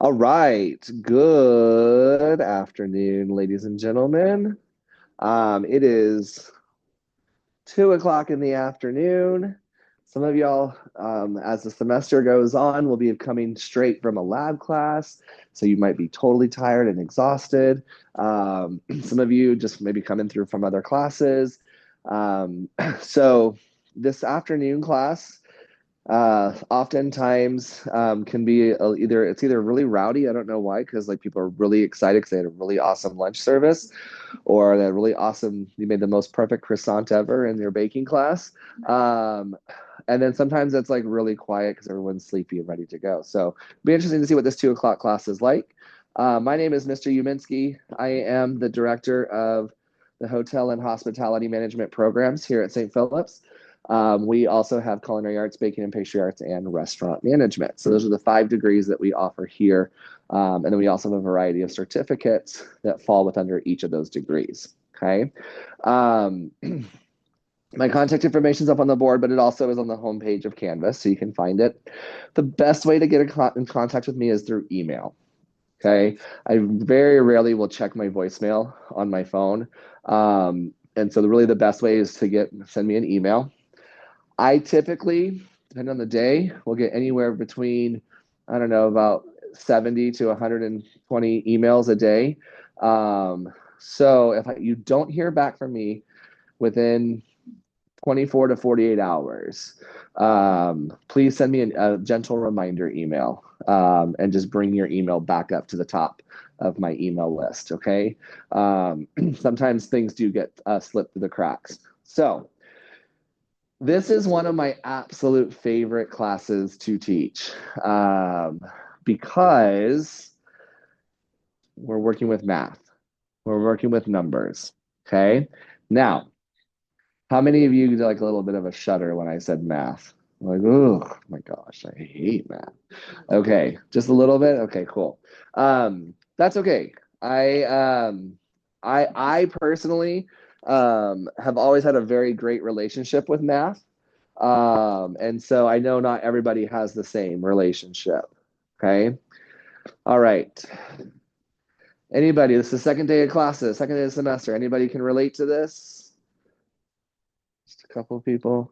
All right. Good afternoon, ladies and gentlemen. It is 2 o'clock in the afternoon. Some of y'all, as the semester goes on, will be coming straight from a lab class. So you might be totally tired and exhausted. Some of you just maybe coming through from other classes. So this afternoon class oftentimes can be either really rowdy. I don't know why, because like people are really excited because they had a really awesome lunch service, or that really awesome, you made the most perfect croissant ever in your baking class. um, and then sometimes it's like really quiet because everyone's sleepy and ready to go. So it'll be interesting to see what this 2 o'clock class is like. My name is Mr. Uminski. I am the director of the hotel and hospitality management programs here at St. Philip's. We also have culinary arts, baking and pastry arts, and restaurant management. So those are the 5 degrees that we offer here. And then we also have a variety of certificates that fall with under each of those degrees. Okay. Um, my contact information is up on the board, but it also is on the homepage of Canvas, so you can find it. The best way to get in contact with me is through email. Okay. I very rarely will check my voicemail on my phone. And so really the best way is to send me an email. I typically, depending on the day, will get anywhere between, I don't know, about 70 to 120 emails a day. So if you don't hear back from me within 24 to 48 hours, please send me a gentle reminder email, and just bring your email back up to the top of my email list. Okay. Sometimes things do get slipped through the cracks. So, this is one of my absolute favorite classes to teach, because we're working with math. We're working with numbers. Okay. Now, how many of you did like a little bit of a shudder when I said math? Like, oh my gosh, I hate math. Okay, just a little bit. Okay, cool. That's okay. I personally have always had a very great relationship with math. And so I know not everybody has the same relationship. Okay. All right. Anybody, this is the second day of classes, second day of the semester. Anybody can relate to this? Just a couple of people.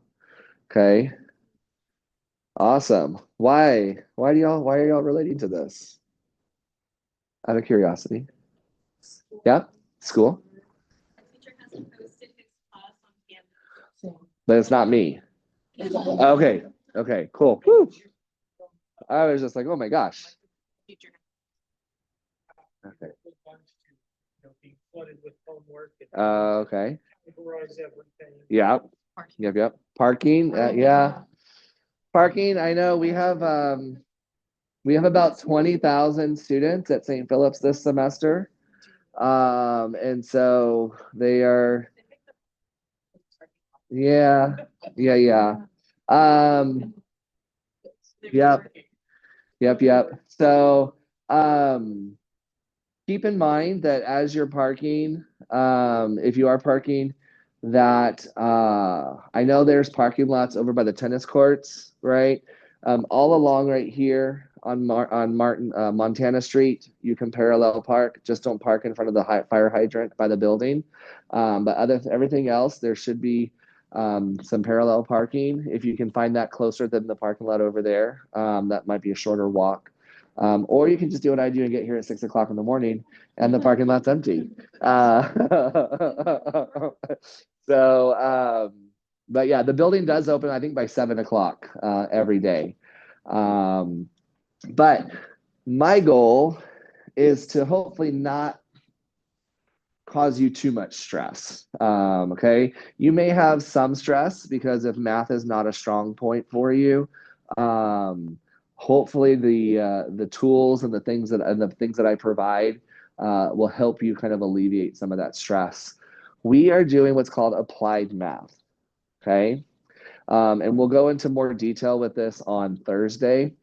Okay. Awesome. Why? Why are y'all relating to this? Out of curiosity. Yeah. School. But it's not me. Okay. Okay, cool. Whew. I was just like, oh my gosh. Okay. Okay. Yeah. Yep. Parking. Yeah. Parking. I know we have about 20,000 students at St. Philip's this semester. And so they are, yeah, yeah. Um, yep, yep. So, keep in mind that as you're parking, if you are parking, that I know there's parking lots over by the tennis courts, right? All along right here on Martin Montana Street, you can parallel park. Just don't park in front of the fire hydrant by the building. But everything else, there should be some parallel parking. If you can find that closer than the parking lot over there, that might be a shorter walk. Or you can just do what I do and get here at 6 o'clock in the morning and the parking lot's empty. So, but yeah, the building does open, I think, by 7 o'clock every day. Um, but my goal is to hopefully not cause you too much stress. Okay. You may have some stress because if math is not a strong point for you, um, hopefully the tools and the things that I provide will help you kind of alleviate some of that stress. We are doing what's called applied math. Okay. And we'll go into more detail with this on Thursday,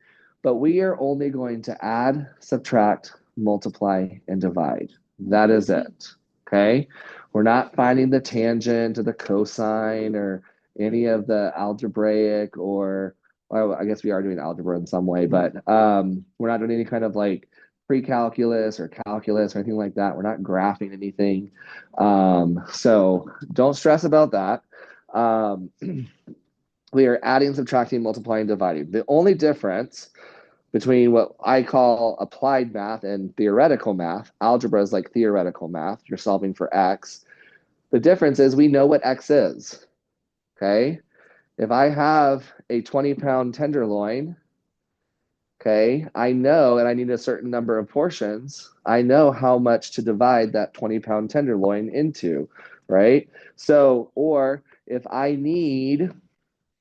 but we are only going to add, subtract, multiply, and divide. That is it. Okay. We're not finding the tangent or the cosine or any of the algebraic or, well, I guess we are doing algebra in some way, but we're not doing any kind of like pre-calculus or calculus or anything like that. We're not graphing anything. So don't stress about that. Um, we are adding, subtracting, multiplying, dividing. The only difference between what I call applied math and theoretical math, algebra is like theoretical math. You're solving for x. The difference is we know what x is. Okay. If I have a 20-pound tenderloin, okay, I know, and I need a certain number of portions, I know how much to divide that 20-pound tenderloin into, right? So, or if I need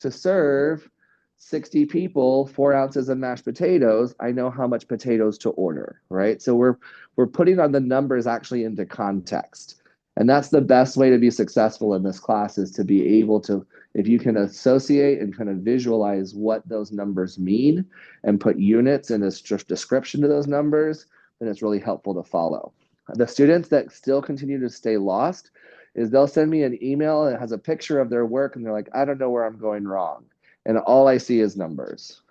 to serve 60 people 4 ounces of mashed potatoes, I know how much potatoes to order, right? So we're putting on the numbers actually into context. And that's the best way to be successful in this class, is to be able to, if you can associate and kind of visualize what those numbers mean and put units in a description to those numbers, then it's really helpful to follow. The students that still continue to stay lost is they'll send me an email and it has a picture of their work and they're like, I don't know where I'm going wrong. And all I see is numbers.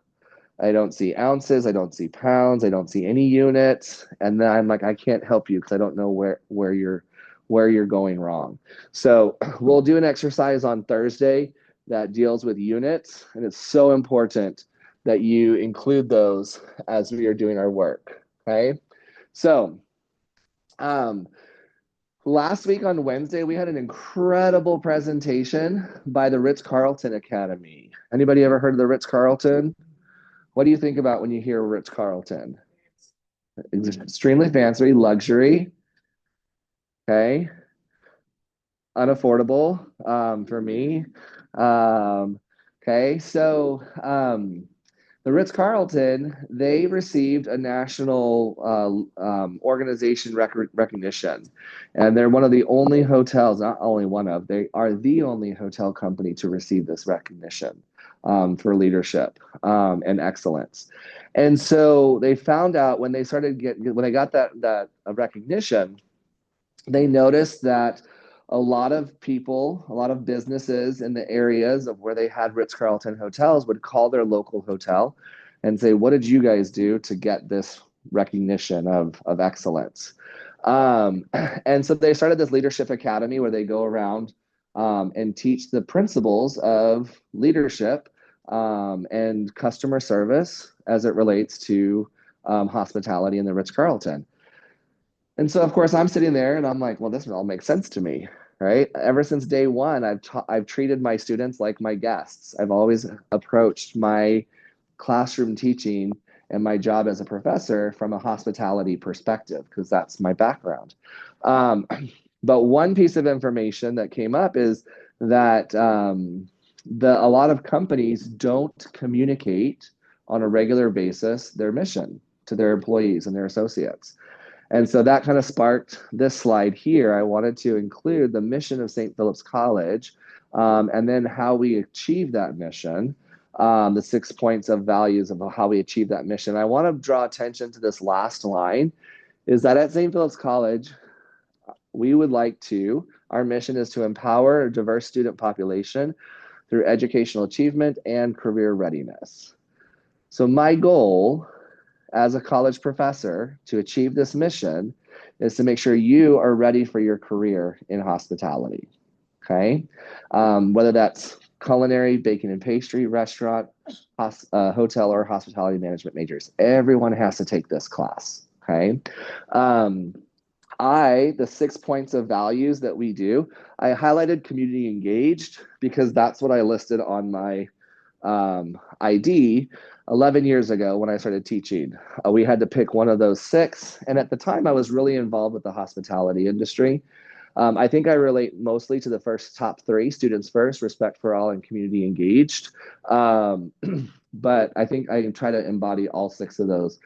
I don't see ounces, I don't see pounds, I don't see any units. And then I'm like, I can't help you because I don't know where you're going wrong. So we'll do an exercise on Thursday that deals with units, and it's so important that you include those as we are doing our work. Okay. So last week on Wednesday, we had an incredible presentation by the Ritz-Carlton Academy. Anybody ever heard of the Ritz-Carlton? What do you think about when you hear Ritz-Carlton? It's extremely fancy, luxury, okay? Unaffordable for me. Okay, so the Ritz-Carlton, they received a national organization recognition. And they're one of the only hotels, not only one of, they are the only hotel company to receive this recognition for leadership and excellence. And so they found out when they got that recognition, they noticed that a lot of people, a lot of businesses in the areas of where they had Ritz-Carlton hotels would call their local hotel and say, what did you guys do to get this recognition of excellence? And so they started this leadership academy where they go around and teach the principles of leadership and customer service as it relates to hospitality in the Ritz-Carlton. And so, of course, I'm sitting there and I'm like, well, this all makes sense to me, right? Ever since day one, I've treated my students like my guests. I've always approached my classroom teaching and my job as a professor from a hospitality perspective, because that's my background. But one piece of information that came up is that a lot of companies don't communicate on a regular basis their mission to their employees and their associates. And so that kind of sparked this slide here. I wanted to include the mission of St. Philip's College and then how we achieve that mission, the 6 points of values of how we achieve that mission. I want to draw attention to this last line, is that at St. Philip's College, our mission is to empower a diverse student population through educational achievement and career readiness. So my goal as a college professor to achieve this mission is to make sure you are ready for your career in hospitality, okay? Whether that's culinary, baking and pastry, restaurant, hotel, or hospitality management majors. Everyone has to take this class, okay? The 6 points of values that we do, I highlighted community engaged because that's what I listed on my ID 11 years ago when I started teaching. We had to pick one of those 6. And at the time, I was really involved with the hospitality industry. I think I relate mostly to the top 3, students first, respect for all, and community engaged. But I think I try to embody all 6 of those.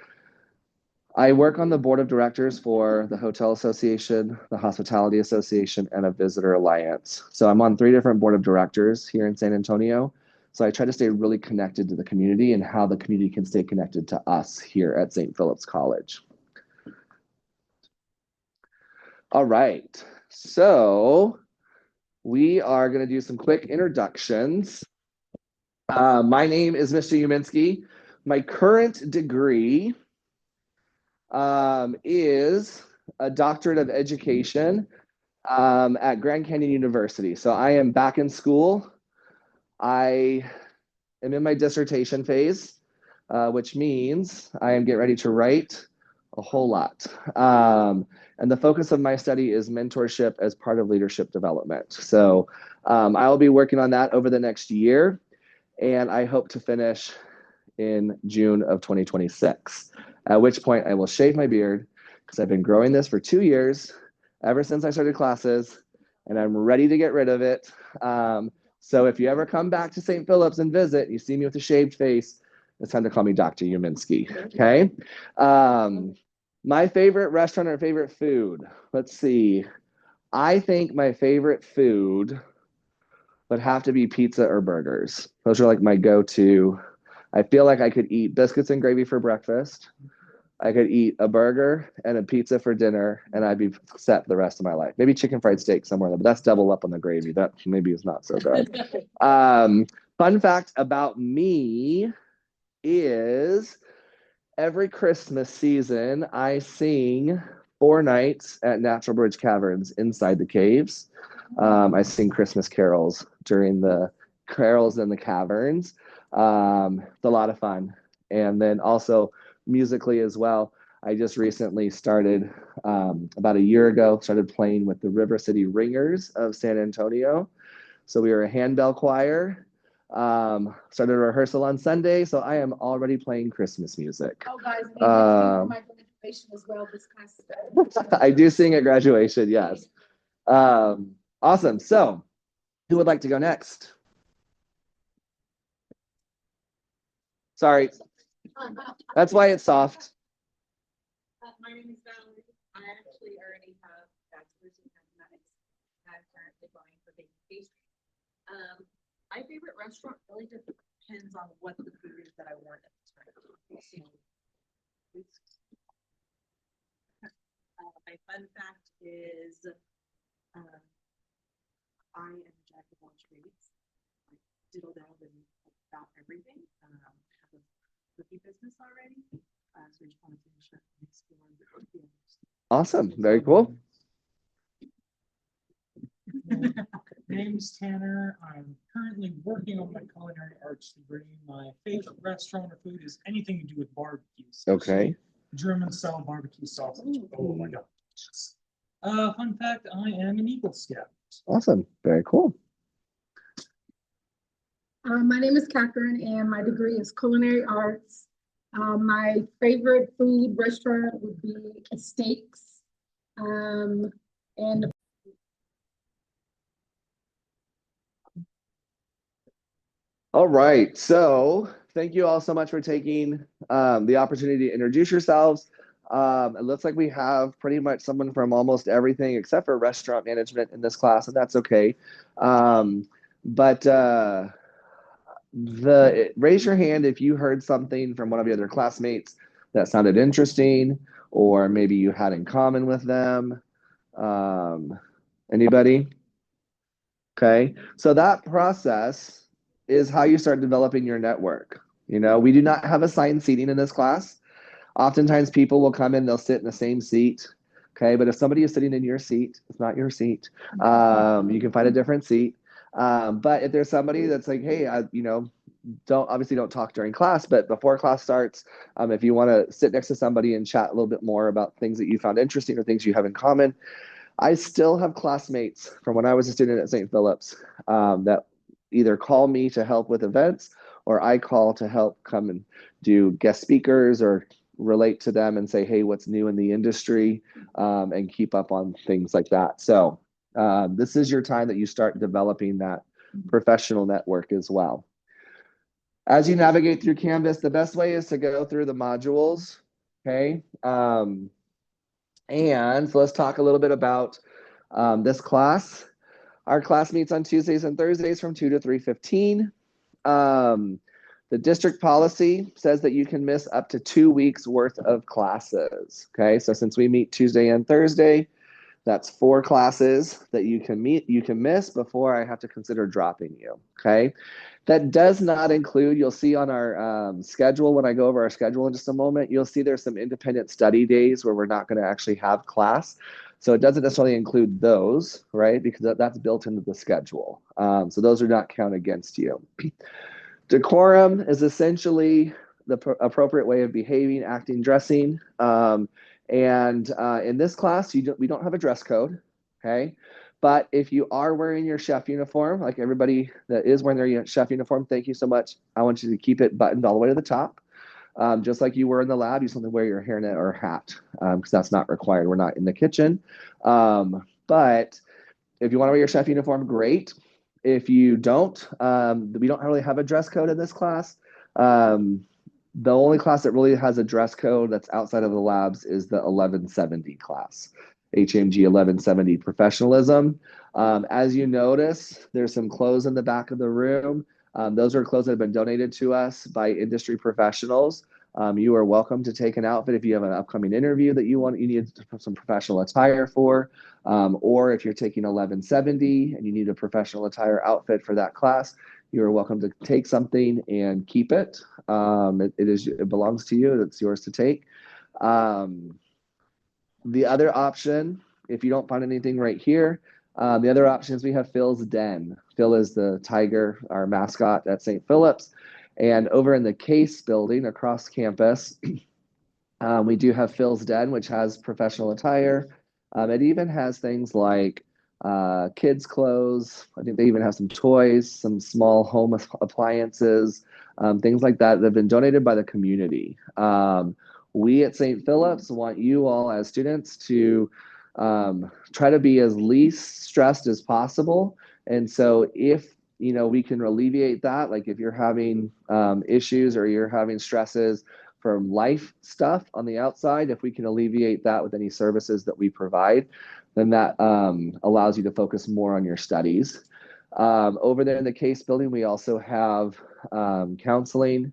I work on the board of directors for the Hotel Association, the Hospitality Association, and a Visitor Alliance. So I'm on 3 different board of directors here in San Antonio. So I try to stay really connected to the community and how the community can stay connected to us here at St. Philip's College. All right, so we are going to do some quick introductions. My name is Mr. Uminski. My current degree is a doctorate of education at Grand Canyon University. So I am back in school. I am in my dissertation phase, which means I am getting ready to write a whole lot. And the focus of my study is mentorship as part of leadership development. So I will be working on that over the next year, and I hope to finish in June of 2026, at which point I will shave my beard because I've been growing this for 2 years, ever since I started classes, and I'm ready to get rid of it. So if you ever come back to St. Philip's and visit, and you see me with a shaved face, it's time to call me Dr. Uminski, okay? My favorite restaurant or favorite food, let's see. I think my favorite food would have to be pizza or burgers. Those are like my go-to. I feel like I could eat biscuits and gravy for breakfast. I could eat a burger and a pizza for dinner, and I'd be set for the rest of my life. Maybe chicken fried steak somewhere, but that's double up on the gravy. That maybe is not so good. Fun fact about me is every Christmas season, I sing 4 nights at Natural Bridge Caverns inside the caves. I sing Christmas carols during the carols in the caverns. It's a lot of fun. And then also musically as well. I just recently started about a year ago, started playing with the River City Ringers of San Antonio. So we were a handbell choir. Started a rehearsal on Sunday, so I am already playing Christmas music. Oh, guys, we have my graduation as well this past. I do sing at graduation, yes. Awesome. So, who would like to go next? Sorry, that's why it's soft. My name is Valerie. I actually already have bachelor's in mathematics. I'm currently going for baking pastry. My favorite restaurant really depends on what the food is that I want at the time. So, my fun fact is I am a jack of all trades. I diddle down in about everything. I have a cookie business already. So we just want to finish up and explore the fields. Awesome. Very cool. My name's Tanner. I'm currently working on my culinary arts degree. My favorite restaurant or food is anything to do with barbecues. Okay. German style barbecue sausage. Oh my god. Fun fact, I am an Eagle Scout. Awesome. Very cool. My name is Catherine, and my degree is culinary arts. My favorite food restaurant would be Steaks. And All right. So, thank you all so much for taking the opportunity to introduce yourselves. It looks like we have pretty much someone from almost everything except for restaurant management in this class, and that's okay. But raise your hand if you heard something from one of your other classmates that sounded interesting, or maybe you had in common with them. Anybody? Okay, so that process is how you start developing your network. You know, we do not have assigned seating in this class. Oftentimes people will come in, they'll sit in the same seat. Okay, but if somebody is sitting in your seat, it's not your seat. You can find a different seat. But if there's somebody that's like, hey, don't talk during class, but before class starts, if you want to sit next to somebody and chat a little bit more about things that you found interesting or things you have in common. I still have classmates from when I was a student at St. Philip's that either call me to help with events, or I call to help come and do guest speakers or relate to them and say, hey, what's new in the industry, and keep up on things like that. So this is your time that you start developing that professional network as well. As you navigate through Canvas, the best way is to go through the modules, okay? And so let's talk a little bit about this class. Our class meets on Tuesdays and Thursdays from 2 to 3:15. The district policy says that you can miss up to 2 weeks worth of classes. Okay, so since we meet Tuesday and Thursday, That's 4 classes that you can miss before I have to consider dropping you. Okay. That does not include, you'll see on our schedule, when I go over our schedule in just a moment, you'll see there's some independent study days where we're not going to actually have class. So it doesn't necessarily include those, right? Because that's built into the schedule. So those are not counted against you. Decorum is essentially the appropriate way of behaving, acting, dressing. And in this class, we don't have a dress code, okay? But if you are wearing your chef uniform, like everybody that is wearing their chef uniform, thank you so much. I want you to keep it buttoned all the way to the top. Just like you were in the lab, you simply wear your hairnet or hat because that's not required. We're not in the kitchen. But if you want to wear your chef uniform, great. If you don't, we don't really have a dress code in this class. The only class that really has a dress code that's outside of the labs is the 1170 class, HMG 1170 professionalism. As you notice, there's some clothes in the back of the room. Those are clothes that have been donated to us by industry professionals. You are welcome to take an outfit if you have an upcoming interview that you need some professional attire for, or if you're taking 1170 and you need a professional attire outfit for that class, you are welcome to take something and keep it. It belongs to you. It's yours to take. The other option, if you don't find anything right here, the other option is we have Phil's Den. Phil is the tiger, our mascot at St. Philip's. And over in the Case building across campus, we do have Phil's Den, which has professional attire. It even has things like kids' clothes. I think they even have some toys, some small home appliances, things like that have been donated by the community. We at St. Philip's want you all as students to try to be as least stressed as possible. And so if we can alleviate that, like if you're having issues or you're having stresses from life stuff on the outside, if we can alleviate that with any services that we provide, then that allows you to focus more on your studies. Over there in the Case building, we also have counseling.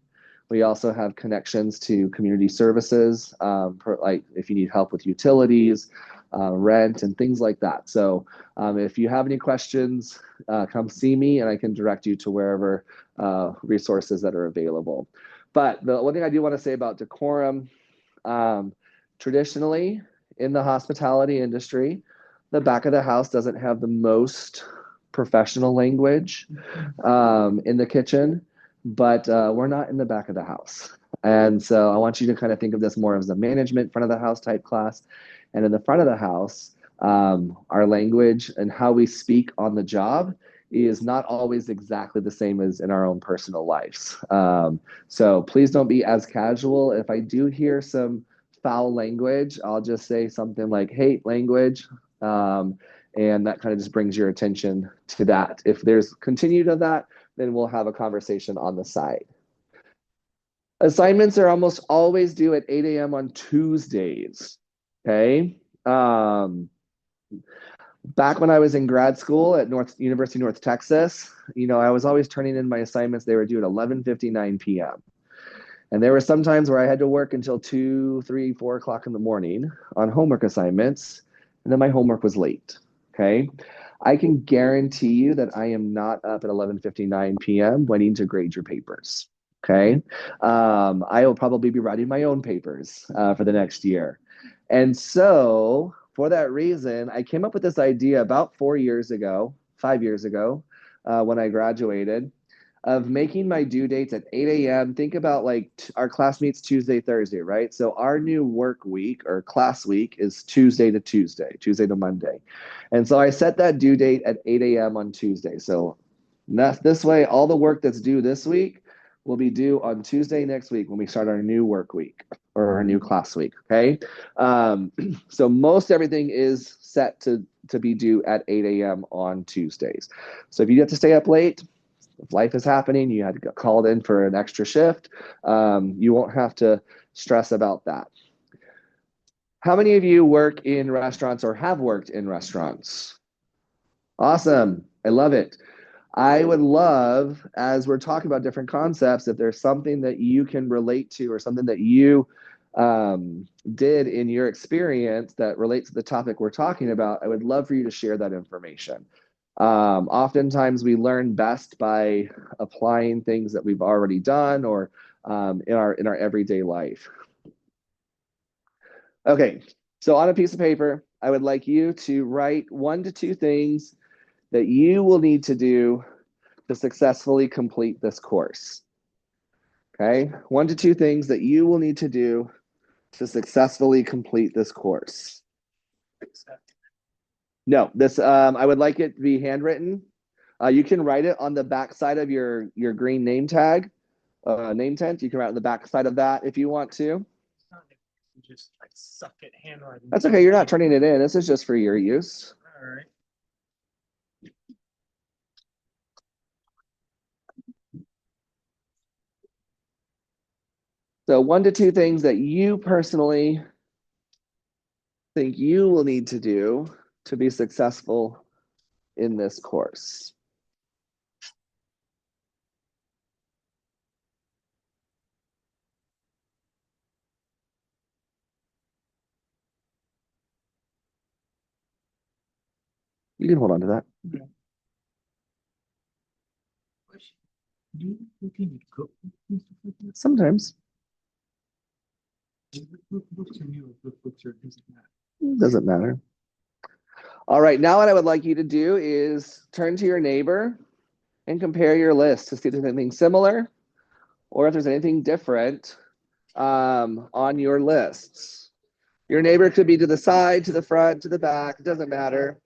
We also have connections to community services, like if you need help with utilities, rent, and things like that. So if you have any questions, come see me and I can direct you to wherever resources that are available. But the one thing I do want to say about decorum, traditionally in the hospitality industry, the back of the house doesn't have the most professional language in the kitchen, but we're not in the back of the house. And so I want you to kind of think of this more as a management front of the house type class. And in the front of the house, our language and how we speak on the job is not always exactly the same as in our own personal lives. So please don't be as casual. If I do hear some foul language, I'll just say something like hate language. And that kind of just brings your attention to that. If there's continued of that, then we'll have a conversation on the side. Assignments are almost always due at 8 a.m. on Tuesdays. Okay. Back when I was in grad school at University of North Texas, I was always turning in my assignments. They were due at 11:59 p.m. And there were some times where I had to work until 2, 3, 4 o'clock in the morning on homework assignments, and then my homework was late. Okay. I can guarantee you that I am not up at 11:59 p.m. waiting to grade your papers. Okay. I will probably be writing my own papers for the next year. And so for that reason, I came up with this idea about 5 years ago, when I graduated, of making my due dates at 8 a.m. Think about like our class meets Tuesday, Thursday, right? So our new work week or class week is Tuesday to Monday. And so I set that due date at 8 a.m. on Tuesday. So this way, all the work that's due this week will be due on Tuesday next week when we start our new work week or our new class week, okay? So most everything is set to be due at 8 a.m. on Tuesdays. So if you have to stay up late, if life is happening, you had to get called in for an extra shift, you won't have to stress about that. How many of you work in restaurants or have worked in restaurants? Awesome. I love it. I would love, as we're talking about different concepts, if there's something that you can relate to or something that you did in your experience that relates to the topic we're talking about, I would love for you to share that information. Oftentimes we learn best by applying things that we've already done or in our everyday life. Okay, so on a piece of paper, I would like you to write 1 to 2 things that you will need to do to successfully complete this course. Okay, 1 to 2 things that you will need to do to successfully complete this course. No, this I would like it to be handwritten. You can write it on the back side of your green name tag, name tent. You can write on the back side of that if you want to. Just like suck at handwriting. That's okay. You're not turning it in. This is just for your use. All right. So 1 to 2 things that you personally think you will need to do to be successful in this course. You can hold on to that. Okay. Do you looking at cookbooks? Sometimes. Cookbooks or new cookbooks, or does it matter? It doesn't matter. All right, now what I would like you to do is turn to your neighbor and compare your list to see if there's anything similar or if there's anything different on your lists. Your neighbor could be to the side, to the front, to the back, it doesn't matter.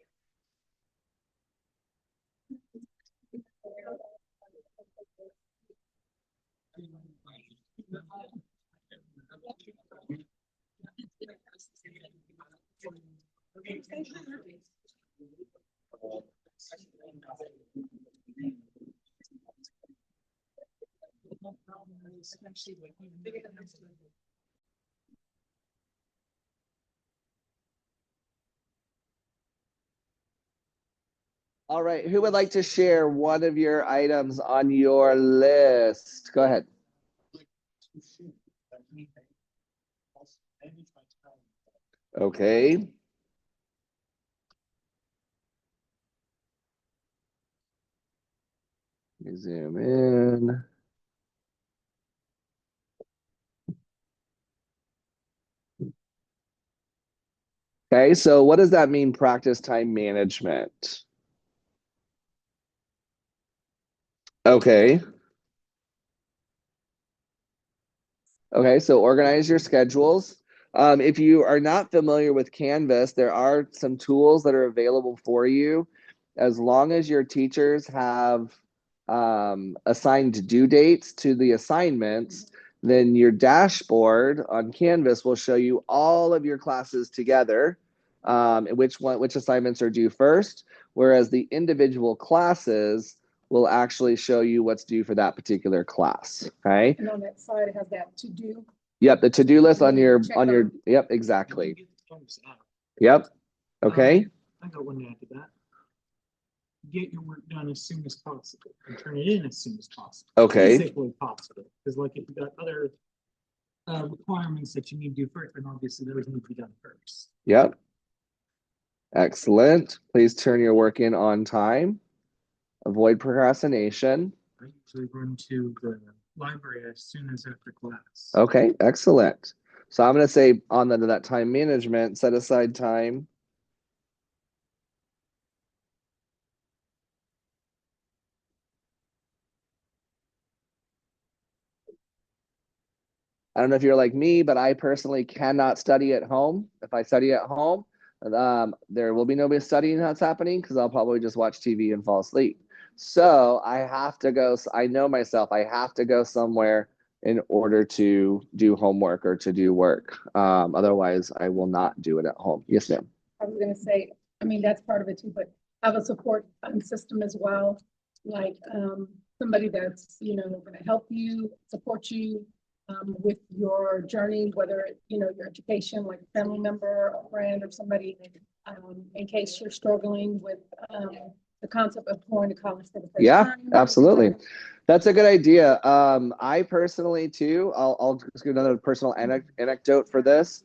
All right, who would like to share one of your items on your list? Go ahead. Okay. Let me zoom in. Okay, so what does that mean, practice time management? Okay. Okay, so organize your schedules. If you are not familiar with Canvas, there are some tools that are available for you. As long as your teachers have assigned due dates to the assignments, then your dashboard on Canvas will show you all of your classes together, which assignments are due first, whereas the individual classes will actually show you what's due for that particular class. Okay. And on that side, it has that to do. Yep, the to-do list on your Check off. yep, exactly. Yep. Okay. I got one to add to that. Get your work done as soon as possible and turn it in as soon as possible. Okay. Physically possible. Because like if you got other requirements that you need to do first, then obviously those need to be done first. Yep. Excellent. Please turn your work in on time. Avoid procrastination. I usually run to the library as soon as after class. Okay, excellent. So I'm going to say on that time management, set aside time. I don't know if you're like me, but I personally cannot study at home. If I study at home, there will be nobody studying that's happening because I'll probably just watch TV and fall asleep. So I have to go. I know myself. I have to go somewhere in order to do homework or to do work. Otherwise, I will not do it at home. Yes, ma'am. I was gonna say, I mean, that's part of it too, but have a support system as well. Like somebody that's, gonna help you, support you with your journey, whether, your education, like a family member, a friend, or somebody, in case you're struggling with the concept of going to college for the first Yeah, time. absolutely. That's a good idea. I personally too, I'll just give another personal anecdote for this.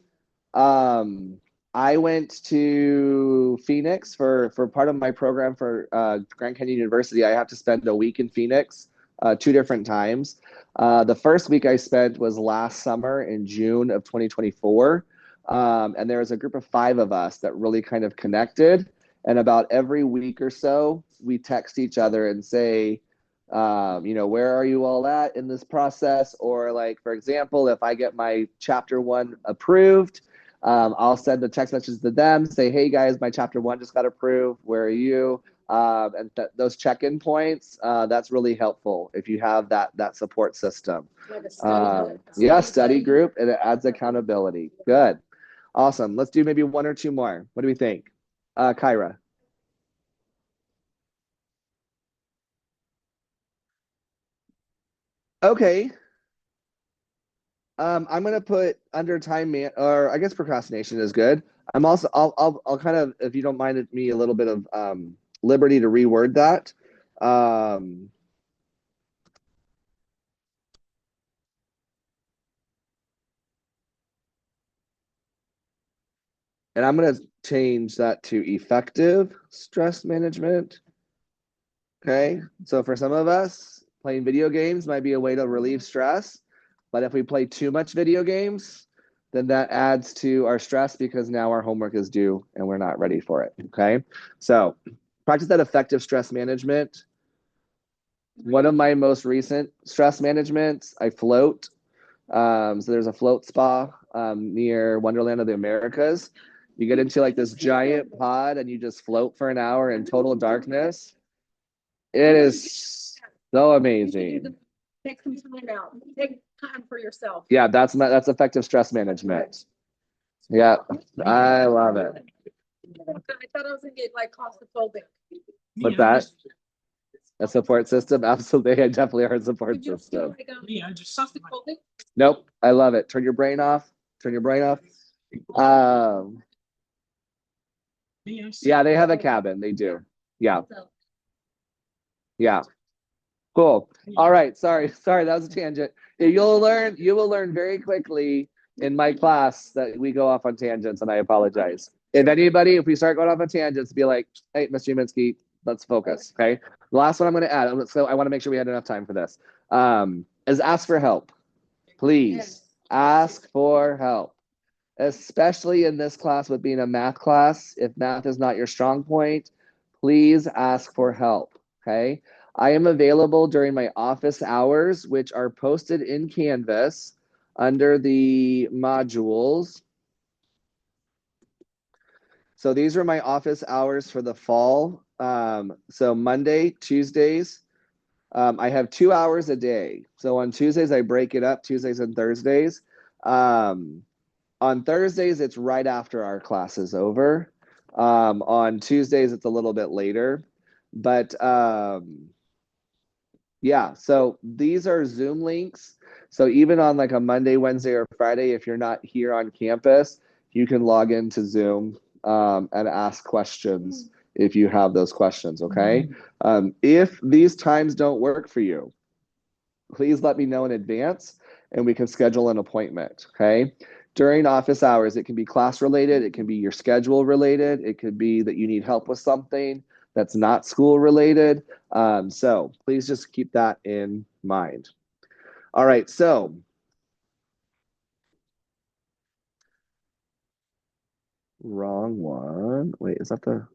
Um, I went to Phoenix for part of my program for Grand Canyon University. I have to spend a week in Phoenix, two different times. The first week I spent was last summer in June of 2024. And there was a group of five of us that really kind of connected. And about every week or so, we text each other and say, where are you all at in this process? Or like, for example, if I get my chapter one approved, I'll send a text message to them, say, hey guys, my chapter one just got approved. Where are you? And those check-in points, that's really helpful if you have that support system. Like a study group. Yeah, study group, and it adds accountability. Good. Awesome. Let's do maybe one or two more. What do we think? Kyra. Okay. I'm gonna put under time man, or I guess procrastination is good. I'm also I'll kind of, if you don't mind me a little bit of liberty to reword that. Um, and I'm gonna change that to effective stress management. Okay, so for some of us, playing video games might be a way to relieve stress, but if we play too much video games, then that adds to our stress because now our homework is due and we're not ready for it. Okay, so practice that effective stress management. One of my most recent stress managements, I float. So there's a float spa near Wonderland of the Americas. You get into like this giant pod and you just float for an hour in total darkness. It is so amazing. Take some time out. Take time for yourself. Yeah, that's effective stress management. Yeah, I love it. I thought I was gonna get like claustrophobic. With that, a support system, absolutely. I definitely are a support Would you feel system. like Yeah, just claustrophobic? Nope, I love it. Turn your brain off. Turn your brain off. Yeah, they have a cabin. They do. Yeah, yeah. Cool. All right. Sorry, that was a tangent. You will learn very quickly in my class that we go off on tangents, and I apologize. If we start going off on tangents, be like, hey, Mr. Uminski, let's focus. Okay. The last one I'm going to add, so I want to make sure we had enough time for this, is ask for help. Please ask for help, especially in this class with being a math class. If math is not your strong point, please ask for help. Okay. I am available during my office hours, which are posted in Canvas under the modules. So these are my office hours for the fall. So Monday, Tuesdays, I have 2 hours a day. So on Tuesdays, I break it up, Tuesdays and Thursdays. On Thursdays, it's right after our class is over. On Tuesdays, it's a little bit later. But yeah, so these are Zoom links. So even on like a Monday, Wednesday, or Friday, if you're not here on campus, you can log into Zoom and ask questions if you have those questions, okay? If these times don't work for you, please let me know in advance and we can schedule an appointment, okay? During office hours, it can be class related, it can be your schedule related, it could be that you need help with something that's not school related. So please just keep that in mind. All right, so wrong one. Wait, is that the?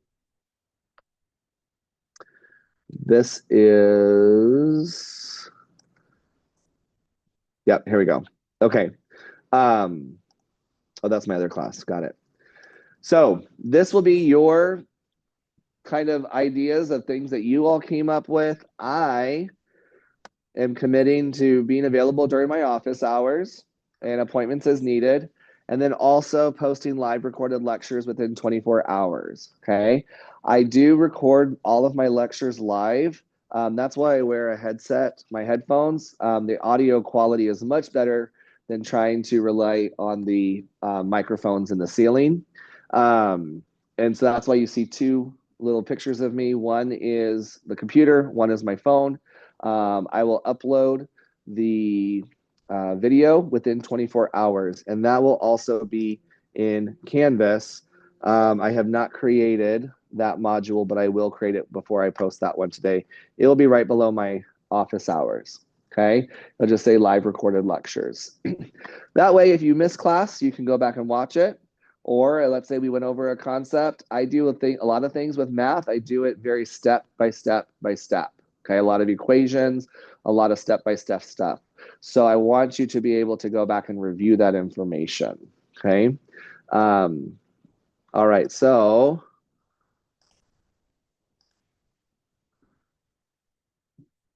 This is, yep, here we go. Okay. Oh, that's my other class. Got it. So this will be your kind of ideas of things that you all came up with. I am committing to being available during my office hours and appointments as needed, and then also posting live recorded lectures within 24 hours. Okay. I do record all of my lectures live. That's why I wear a headset, my headphones. The audio quality is much better than trying to rely on the microphones in the ceiling. And so that's why you see two little pictures of me. One is the computer, one is my phone. I will upload the video within 24 hours, and that will also be in Canvas. I have not created that module, but I will create it before I post that one today. It will be right below my office hours. Okay, it'll just say live recorded lectures. That way, if you miss class, you can go back and watch it. Or let's say we went over a concept. I do a lot of things with math. I do it very step by step by step. Okay, a lot of equations, a lot of step by step stuff. So I want you to be able to go back and review that information. Okay. All right. So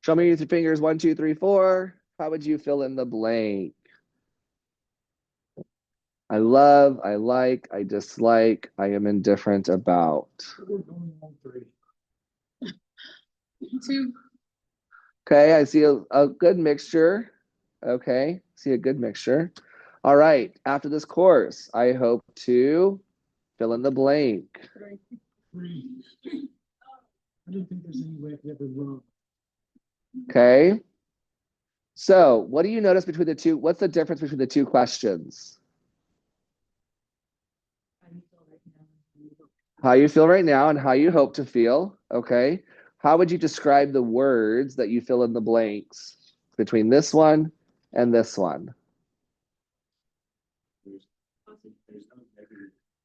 show me with your fingers. 1, 2, 3, 4. How would you fill in the blank? I love, I like, I dislike, I am indifferent about. We're going on 3. 2. Okay, I see a good mixture. Okay, see a good mixture. All right, after this course, I hope to fill in the blank. 3. 3. I don't think there's any way I could ever wrong. Okay. So what do you notice between the two? What's the difference between the two questions? How you feel right now and how you hope to feel. Okay. How would you describe the words that you fill in the blanks between this one and this one?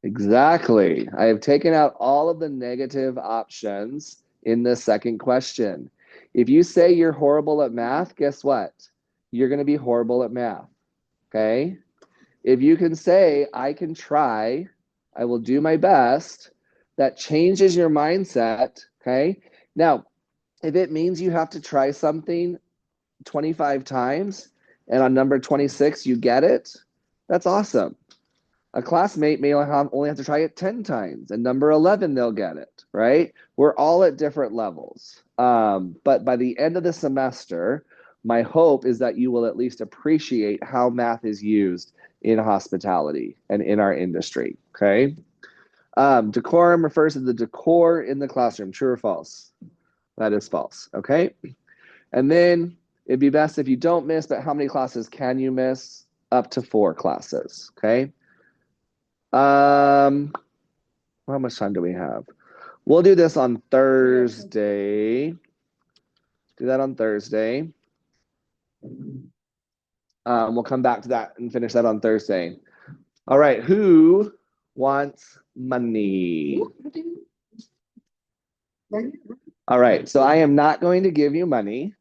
Exactly. I have taken out all of the negative options in the second question. If you say you're horrible at math, guess what? You're going to be horrible at math. Okay. If you can say, I can try, I will do my best, that changes your mindset. Okay. Now, if it means you have to try something 25 times and on number 26 you get it, that's awesome. A classmate may only have to try it 10 times, and number 11 they'll get it, right? We're all at different levels. But by the end of the semester, my hope is that you will at least appreciate how math is used in hospitality and in our industry. Okay. Decorum refers to the decor in the classroom. True or false? That is false. Okay. And then it'd be best if you don't miss, but how many classes can you miss? Up to 4 classes. Okay. How much time do we have? We'll do this on Thursday. Do that on Thursday. We'll come back to that and finish that on Thursday. All right. Who wants money? All right. So I am not going to give you money.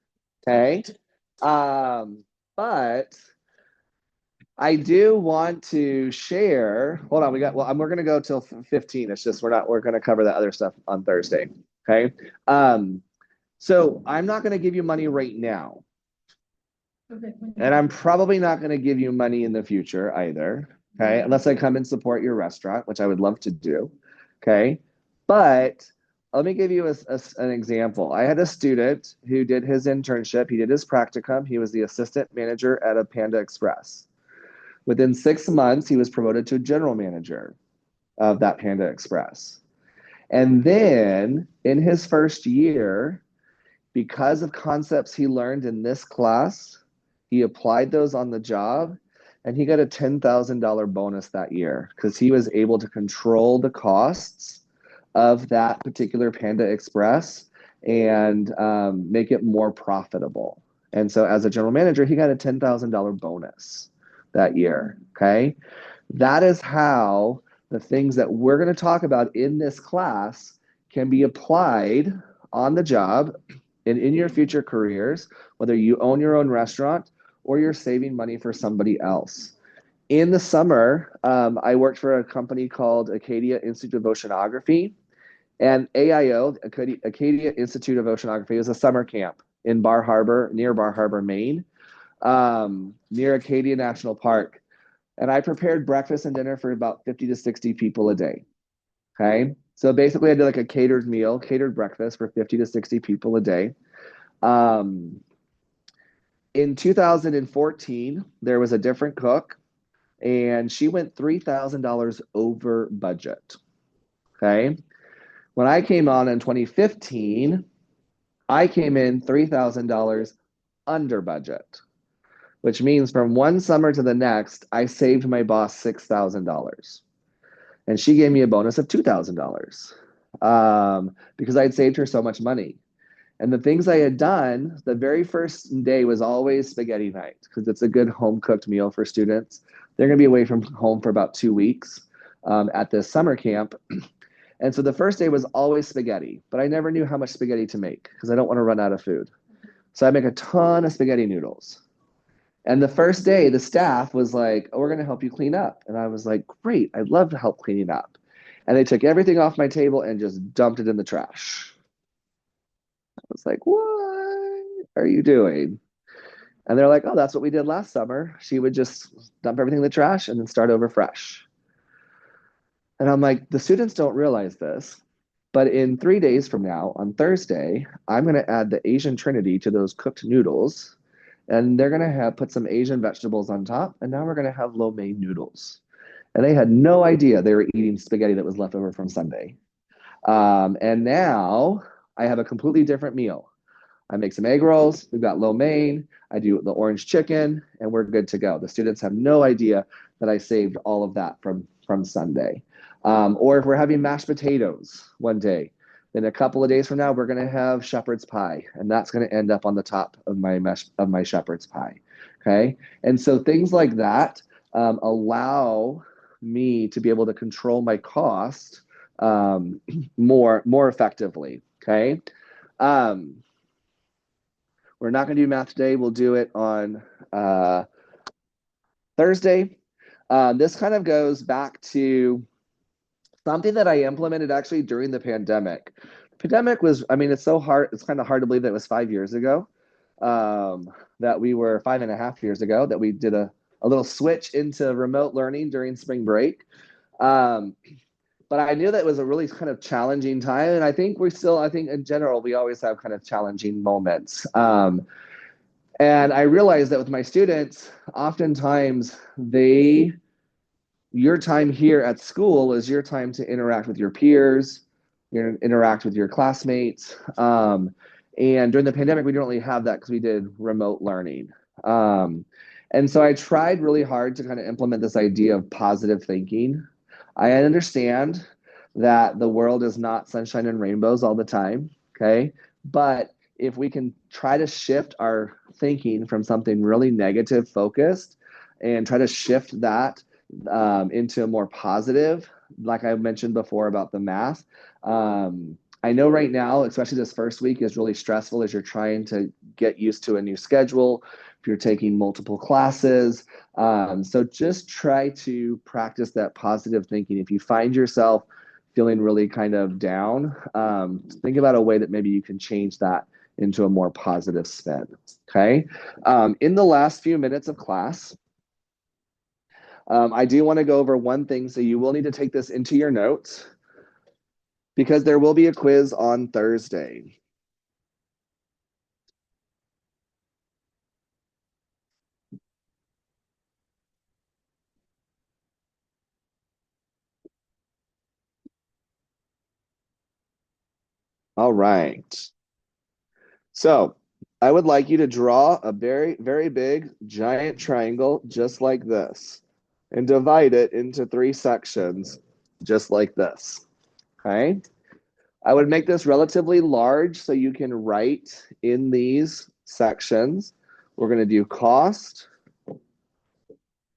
Okay. But I do want to share. Hold on. We're going to go till 15. It's just we're going to cover that other stuff on Thursday. Okay. So I'm not going to give you money right now. Okay. And I'm probably not going to give you money in the future either. Okay. Unless I come and support your restaurant, which I would love to do. Okay. But let me give you an example. I had a student who did his internship. He did his practicum. He was the assistant manager at a Panda Express. Within 6 months, he was promoted to general manager of that Panda Express. And then in his first year, because of concepts he learned in this class, he applied those on the job and he got a $10,000 bonus that year because he was able to control the costs of that particular Panda Express and make it more profitable. And so as a general manager, he got a $10,000 bonus that year. Okay. That is how the things that we're going to talk about in this class can be applied on the job and in your future careers, whether you own your own restaurant or you're saving money for somebody else. In the summer, I worked for a company called Acadia Institute of Oceanography. And AIO, Acadia Institute of Oceanography, is a summer camp in Bar Harbor, near Bar Harbor, Maine, near Acadia National Park. And I prepared breakfast and dinner for about 50 to 60 people a day. Okay. So basically I did like a catered meal, catered breakfast for 50 to 60 people a day. In 2014, there was a different cook and she went $3,000 over budget. Okay. When I came on in 2015, I came in $3,000 under budget, which means from one summer to the next, I saved my boss $6,000. And she gave me a bonus of $2,000 because I'd saved her so much money. And the things I had done, the very first day was always spaghetti night because it's a good home cooked meal for students. They're going to be away from home for about 2 weeks at this summer camp. And so the first day was always spaghetti, but I never knew how much spaghetti to make because I don't want to run out of food. So I make a ton of spaghetti noodles. And the first day, the staff was like, "Oh, we're going to help you clean up." And I was like, "Great, I'd love to help cleaning up." And they took everything off my table and just dumped it in the trash. I was like, "What are you doing?" And they're like, "Oh, that's what we did last summer. She would just dump everything in the trash and then start over fresh." And I'm like, the students don't realize this, but in 3 days from now, on Thursday, I'm going to add the Asian Trinity to those cooked noodles. And they're going to have put some Asian vegetables on top. And now we're going to have lo mein noodles. And they had no idea they were eating spaghetti that was left over from Sunday. And now I have a completely different meal. I make some egg rolls. We've got lo mein. I do the orange chicken, and we're good to go. The students have no idea that I saved all of that from Sunday. Or if we're having mashed potatoes one day, then a couple of days from now we're going to have shepherd's pie, and that's going to end up on the top of my shepherd's pie. Okay, and so things like that allow me to be able to control my cost more effectively. Okay. Um, we're not going to do math today. We'll do it on Thursday. This kind of goes back to something that I implemented actually during the pandemic. The pandemic was, I mean, it's so hard. It's kind of hard to believe that it was 5 years ago, that we were 5.5 years ago, that we did a little switch into remote learning during spring break. Um, but I knew that it was a really kind of challenging time. And I think I think in general, we always have kind of challenging moments. And I realized that with my students, oftentimes your time here at school is your time to interact with your peers, interact with your classmates. And during the pandemic, we didn't really have that because we did remote learning. And so I tried really hard to kind of implement this idea of positive thinking. I understand that the world is not sunshine and rainbows all the time, okay? But if we can try to shift our thinking from something really negative focused and try to shift that into a more positive, like I mentioned before about the math. I know right now, especially this first week, is really stressful as you're trying to get used to a new schedule, if you're taking multiple classes. So just try to practice that positive thinking. If you find yourself feeling really kind of down, think about a way that maybe you can change that into a more positive spin. Okay. In the last few minutes of class, I do want to go over one thing, so you will need to take this into your notes because there will be a quiz on Thursday. All right. So I would like you to draw a very, very big giant triangle just like this and divide it into 3 sections just like this. Okay. I would make this relatively large so you can write in these sections. We're going to do cost,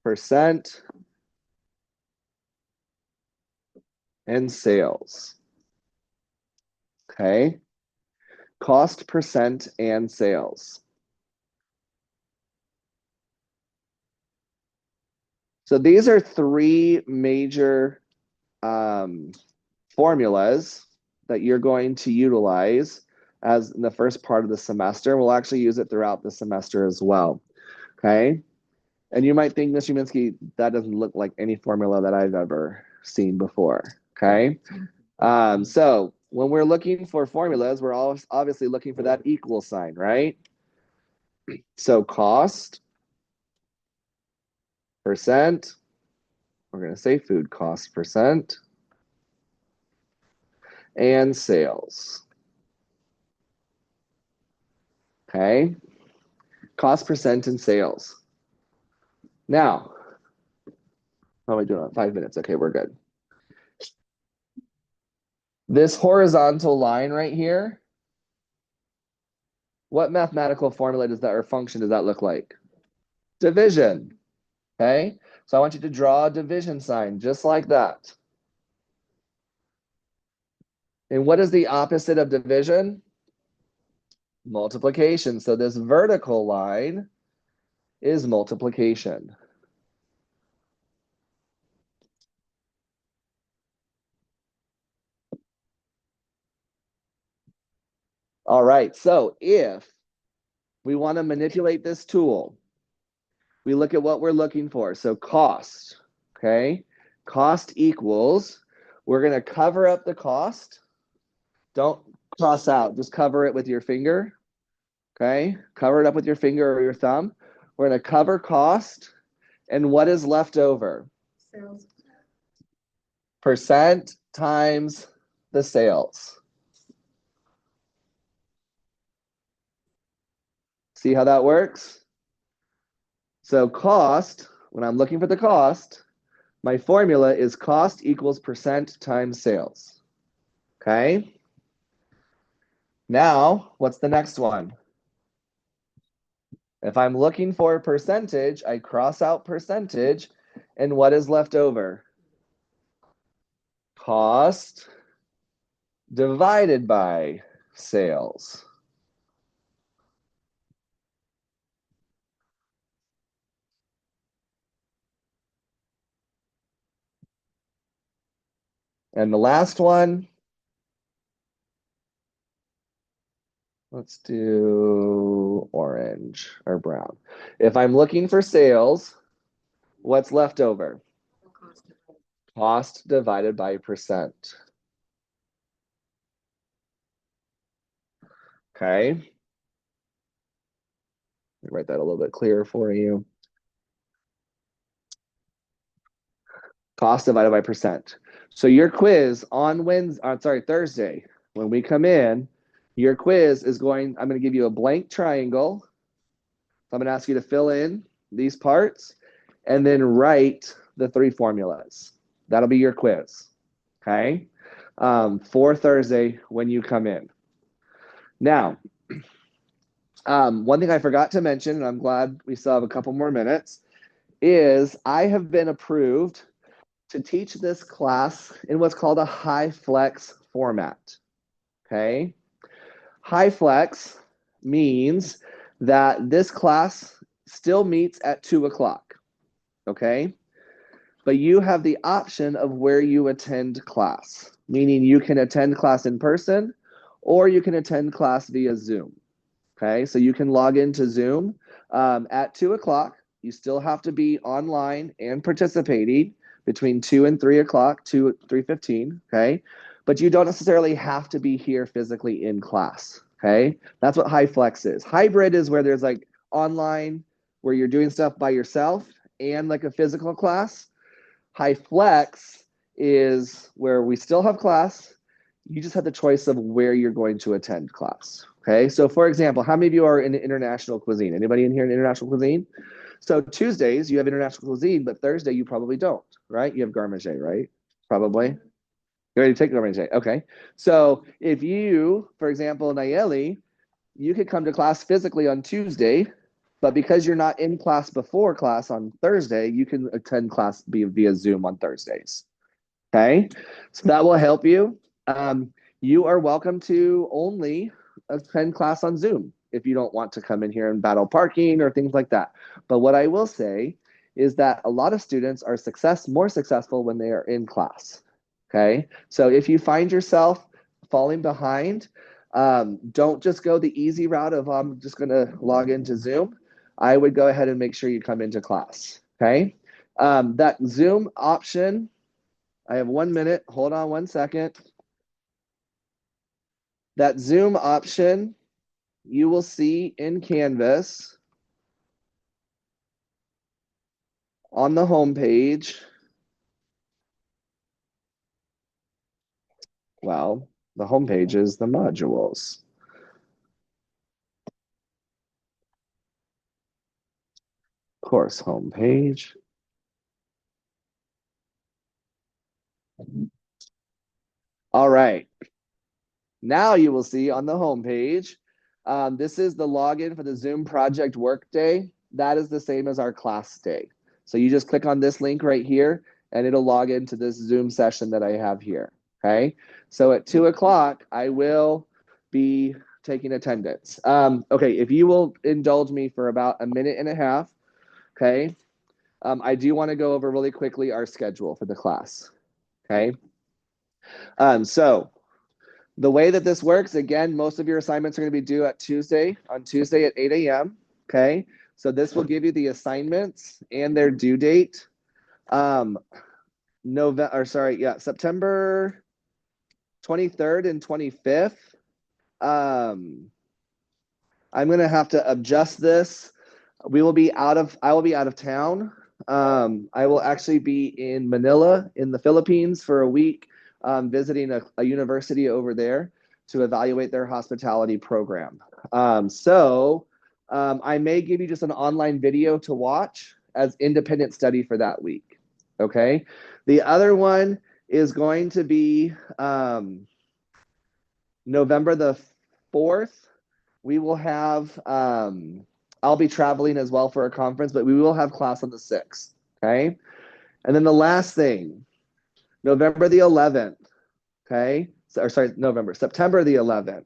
percent, and sales. Okay. Cost, percent, and sales. So these are 3 major formulas that you're going to utilize as in the first part of the semester. We'll actually use it throughout the semester as well. Okay. And you might think, Mr. Minsky, that doesn't look like any formula that I've ever seen before. Okay. So when we're looking for formulas, we're all obviously looking for that equal sign, right? So cost, percent, we're going to say food cost percent, and sales. Okay, cost percent and sales. Now, how am I doing on 5 minutes? Okay, we're good. This horizontal line right here, what mathematical formula does that or function does that look like? Division. Okay, so I want you to draw a division sign just like that. And what is the opposite of division? Multiplication. So this vertical line is multiplication. All right, so if we want to manipulate this tool, we look at what we're looking for. So cost, okay? Cost equals, we're going to cover up the cost. Don't cross out, just cover it with your finger, okay? Cover it up with your finger or your thumb. We're going to cover cost, and what is left over? Sales. Percent times the sales. See how that works? So cost, when I'm looking for the cost, my formula is cost equals percent times sales. Okay? Now, what's the next one? If I'm looking for percentage, I cross out percentage, and what is left over? Cost divided by sales. And the last one, let's do orange or brown. If I'm looking for sales, what's left over? Cost divided by percent. Okay. Write that a little bit clearer for you. Cost divided by percent. So your quiz on Thursday, when we come in, your quiz is I'm going to give you a blank triangle. I'm going to ask you to fill in these parts and then write the 3 formulas. That'll be your quiz. Okay. For Thursday when you come in. Now, one thing I forgot to mention, and I'm glad we still have a couple more minutes, is I have been approved to teach this class in what's called a high flex format. Okay. High flex means that this class still meets at 2 o'clock. Okay. But you have the option of where you attend class, meaning you can attend class in person or you can attend class via Zoom. Okay, so you can log into Zoom at 2 o'clock. You still have to be online and participating between 2 and 3 o'clock, 3:15. Okay, but you don't necessarily have to be here physically in class. Okay, that's what high flex is. Hybrid is where there's like online, where you're doing stuff by yourself and like a physical class. High flex is where we still have class. You just have the choice of where you're going to attend class. Okay, so for example, how many of you are in international cuisine? Anybody in here in international cuisine? So Tuesdays you have international cuisine, but Thursday you probably don't, right? You have garde manger, right? Probably. You already take garde manger. Okay. So if you, for example, Nayeli, you could come to class physically on Tuesday, but because you're not in class before class on Thursday, you can attend class via Zoom on Thursdays. Okay, so that will help you. You are welcome to only attend class on Zoom if you don't want to come in here and battle parking or things like that. But what I will say is that a lot of students are more successful when they are in class. Okay, so if you find yourself falling behind, don't just go the easy route of I'm just going to log into Zoom. I would go ahead and make sure you come into class. Okay, that Zoom option. I have 1 minute. Hold on 1 second. That Zoom option you will see in Canvas on the home page. Well, The homepage is the modules. Course homepage. All right. Now you will see on the homepage, this is the login for the Zoom project workday. That is the same as our class day. So you just click on this link right here and it'll log into this Zoom session that I have here, okay? So at 2 o'clock, I will be taking attendance. Okay, if you will indulge me for about a minute and a half, okay? I do wanna go over really quickly our schedule for the class, okay? So the way that this works, again, most of your assignments are going to be due on Tuesday at 8 a.m. Okay, so this will give you the assignments and their due date. September 23rd and 25th. I'm going to have to adjust this. I will be out of town. I will actually be in Manila in the Philippines for a week, visiting a university over there to evaluate their hospitality program. I may give you just an online video to watch as independent study for that week. Okay. The other one is going to be November the 4th. We will have I'll be traveling as well for a conference, but we will have class on the 6th. Okay. And then the last thing, November the 11th. Okay. September the 11th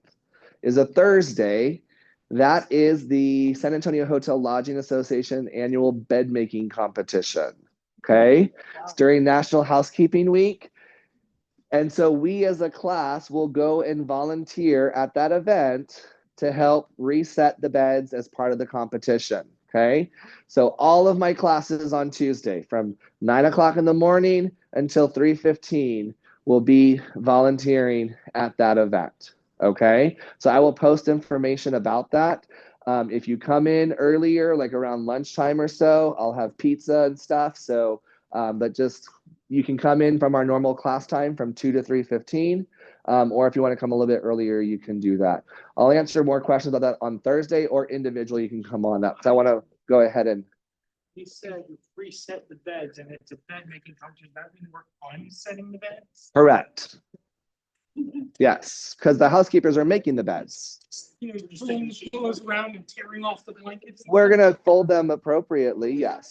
is a Thursday. That is the San Antonio Hotel Lodging Association annual bed making competition. Okay. Wow. It's during National Housekeeping Week. And so we as a class will go and volunteer at that event to help reset the beds as part of the competition. Okay. So all of my classes on Tuesday from 9 o'clock in the morning until 3:15 will be volunteering at that event. Okay. So I will post information about that. If you come in earlier, like around lunchtime or so, I'll have pizza and stuff. So, but just you can come in from our normal class time from 2 to 3:15. Or if you want to come a little bit earlier, you can do that. I'll answer more questions about that on Thursday, or individually you can come on up. So I want to go ahead and. You said you reset the beds and it's a bed making competition. That mean we're unsetting the beds? Correct. Yes, because the housekeepers are making the beds. You know, just pulling the pillows around and tearing off the blankets. We're going to fold them appropriately, yes.